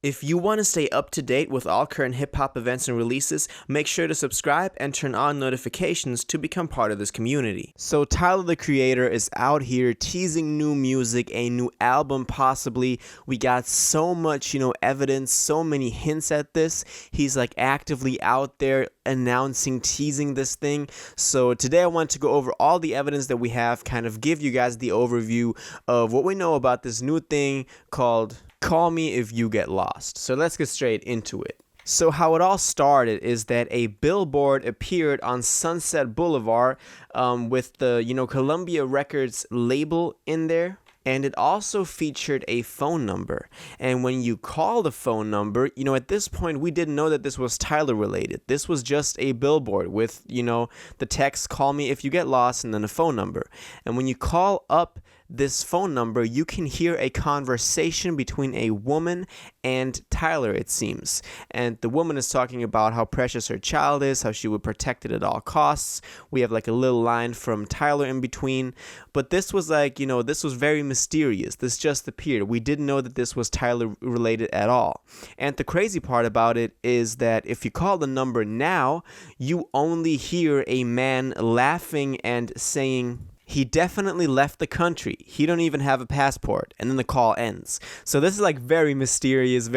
If you want to stay up to date with all current hip hop events and releases, make sure to subscribe and turn on notifications to become part of this community. So Tyler the Creator is out here teasing new music, a new album possibly. We got so much, evidence, so many hints at this. He's like actively out there announcing, teasing this thing. So today I want to go over all the evidence that we have, kind of give you guys the overview of what we know about this new thing called Call Me If You Get Lost. So let's get straight into it. So how it all started is that a billboard appeared on Sunset Boulevard with the, Columbia Records label in there. And it also featured a phone number. And when you call the phone number, at this point, we didn't know that this was Tyler related. This was just a billboard with, the text, call me if you get lost, and then a phone number. And when you call up this phone number, you can hear a conversation between a woman and Tyler, it seems. And the woman is talking about how precious her child is, how she would protect it at all costs. We have like a little line from Tyler in between. But this was this was very mysterious. This just appeared. We didn't know that this was Tyler related at all. And the crazy part about it is that if you call the number now, you only hear a man laughing and saying, "He definitely left the country. He don't even have a passport." And then the call ends. So this is like very mysterious,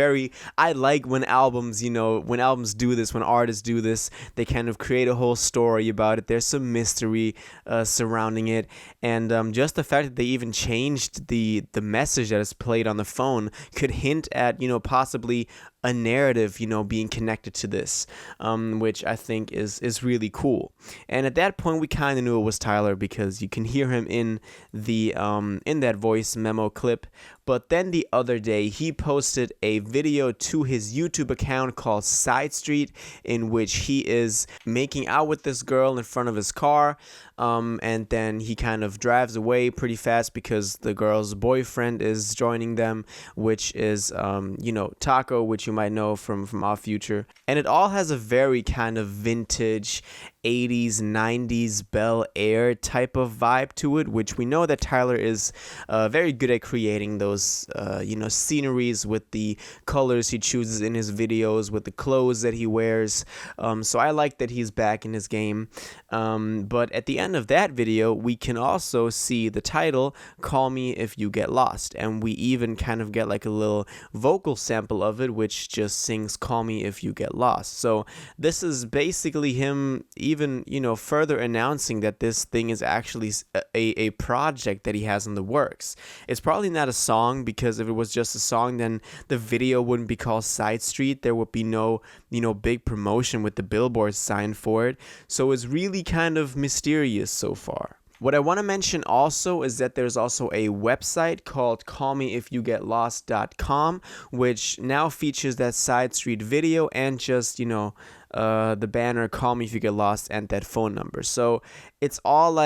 I like when albums, when albums do this, when artists do this, they kind of create a whole story about it. There's some mystery surrounding it. And just the fact that they even changed the message that is played on the phone could hint at, possibly a narrative, being connected to this, which I think is really cool. And at that point, we kind of knew it was Tyler because you can hear him in the in that voice memo clip. But then the other day, he posted a video to his YouTube account called Side Street, in which he is making out with this girl in front of his car. And then he kind of drives away pretty fast because the girl's boyfriend is joining them, which is, Taco, which you might know from Our Future. And it all has a very kind of vintage 80s, 90s Bel Air type of vibe to it, which we know that Tyler is very good at creating those, sceneries with the colors he chooses in his videos, with the clothes that he wears. So I like that he's back in his game. But at the end of that video, we can also see the title, Call Me If You Get Lost. And we even kind of get like a little vocal sample of it, which just sings Call Me If You Get Lost. So this is basically him even, further announcing that this thing is actually a project that he has in the works. It's probably not a song, because if it was just a song, then the video wouldn't be called Side Street. There would be no, big promotion with the billboard sign for it. So it's really kind of mysterious so far. What I want to mention also is that there's also a website called callmeifyougetlost.com, which now features that Side Street video and just, the banner Call Me If You Get Lost and that phone number. So it's all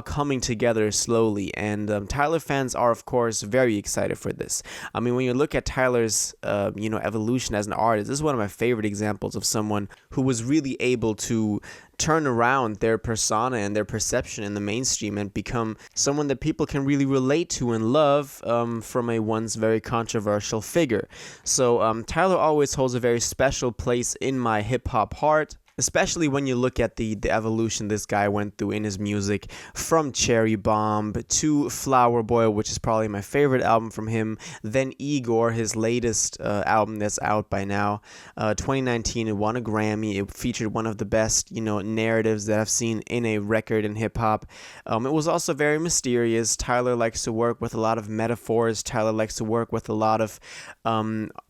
coming together slowly, and Tyler fans are of course very excited for this. I mean, when you look at Tyler's evolution as an artist, this is one of my favorite examples of someone who was really able to turn around their persona and their perception in the mainstream and become someone that people can really relate to and love, from a once very controversial figure. So Tyler always holds a very special place in my hip-hop heart, especially when you look at the evolution this guy went through in his music, from Cherry Bomb to Flower Boy, which is probably my favorite album from him, then Igor, his latest album that's out by now. 2019, it won a Grammy. It featured one of the best, narratives that I've seen in a record in hip-hop. It was also very mysterious. Tyler likes to work with a lot of metaphors. Tyler likes to work with a lot of,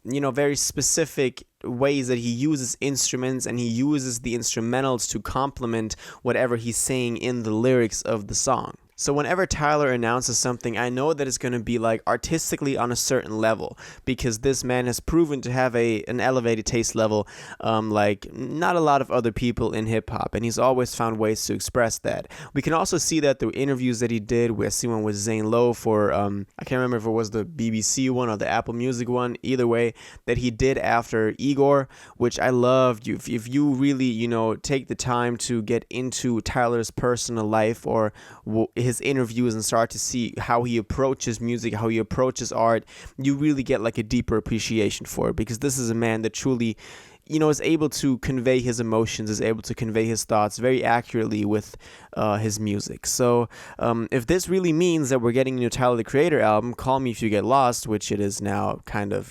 very specific ways that he uses instruments, and he uses the instrumentals to complement whatever he's saying in the lyrics of the song. So whenever Tyler announces something, I know that it's going to be like artistically on a certain level, because this man has proven to have an elevated taste level, like not a lot of other people in hip hop, and he's always found ways to express that. We can also see that through interviews that he did. We see one with Zane Lowe for I can't remember if it was the BBC one or the Apple Music one. Either way, that he did after Igor, which I loved. If you really take the time to get into Tyler's personal life or his interviews and start to see how he approaches music, how he approaches art, you really get like a deeper appreciation for it, because this is a man that truly, is able to convey his emotions, is able to convey his thoughts very accurately with his music. So if this really means that we're getting a new Tyler, the Creator album, Call Me If You Get Lost, which it is now kind of,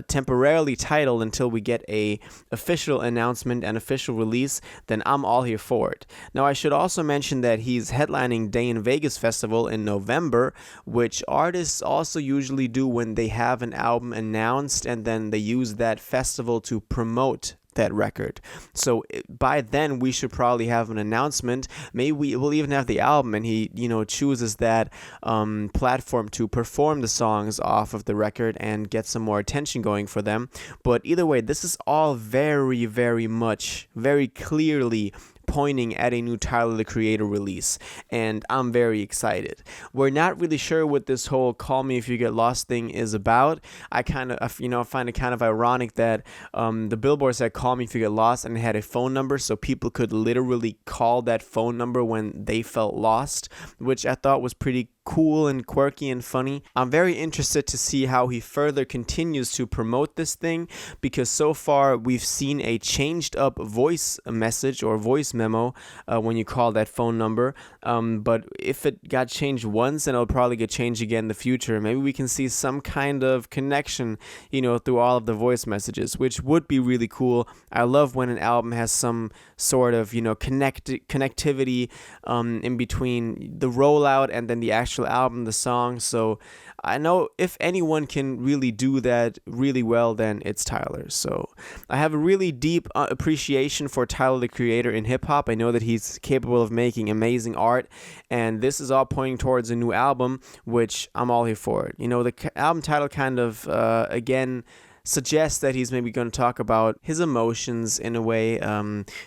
temporarily titled until we get a official announcement and official release, then I'm all here for it. Now, I should also mention that he's headlining Day in Vegas Festival in November, which artists also usually do when they have an album announced, and then they use that festival to promote that record. So by then we should probably have an announcement. Maybe we'll even have the album, and he chooses that platform to perform the songs off of the record and get some more attention going for them. But either way, this is all very, very much, very clearly pointing at a new Tyler, the Creator release, and I'm very excited. We're not really sure what this whole Call Me If You Get Lost thing is about. I kind of, find it kind of ironic that the billboard said Call Me If You Get Lost, and it had a phone number, so people could literally call that phone number when they felt lost, which I thought was pretty cool and quirky and funny. I'm very interested to see how he further continues to promote this thing, because so far we've seen a changed up voice message or voice memo when you call that phone number, but if it got changed once, then it'll probably get changed again in the future. Maybe we can see some kind of connection through all of the voice messages, which would be really cool. I love when an album has some sort of connectivity in between the rollout and then the actual album, the song. So I know if anyone can really do that really well, then it's Tyler. So I have a really deep appreciation for Tyler, the Creator in hip hop. I know that he's capable of making amazing art, and this is all pointing towards a new album, which I'm all here for it. The album title kind of again suggests that he's maybe going to talk about his emotions in a way,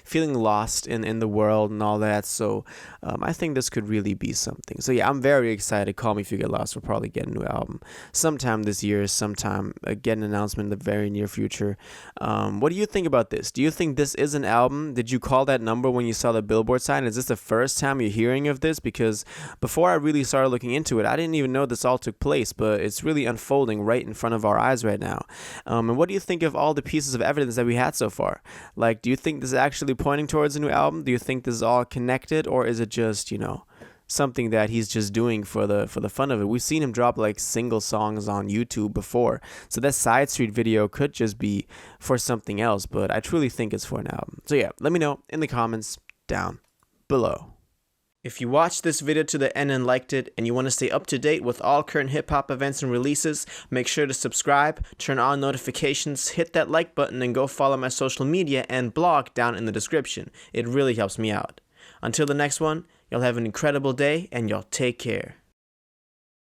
feeling lost in the world and all that. So I think this could really be something. So yeah, I'm very excited. Call Me If You Get Lost will probably get a new album sometime this year, sometime get an announcement in the very near future. What do you think about this? Do you think this is an album? Did you call that number when you saw the billboard sign? Is this the first time you're hearing of this? Because before I really started looking into it, I didn't even know this all took place, but it's really unfolding right in front of our eyes right now. And what do you think of all the pieces of evidence that we had so far? Like, do you think this is actually pointing towards a new album? Do you think this is all connected, or is it just, something that he's just doing for the fun of it? We've seen him drop like single songs on YouTube before, so that Side Street video could just be for something else, but I truly think it's for an album. So yeah, let me know in the comments down below. If you watched this video to the end and liked it, and you want to stay up to date with all current hip-hop events and releases, make sure to subscribe, turn on notifications, hit that like button, and go follow my social media and blog down in the description. It really helps me out. Until the next one, y'all have an incredible day, and y'all take care.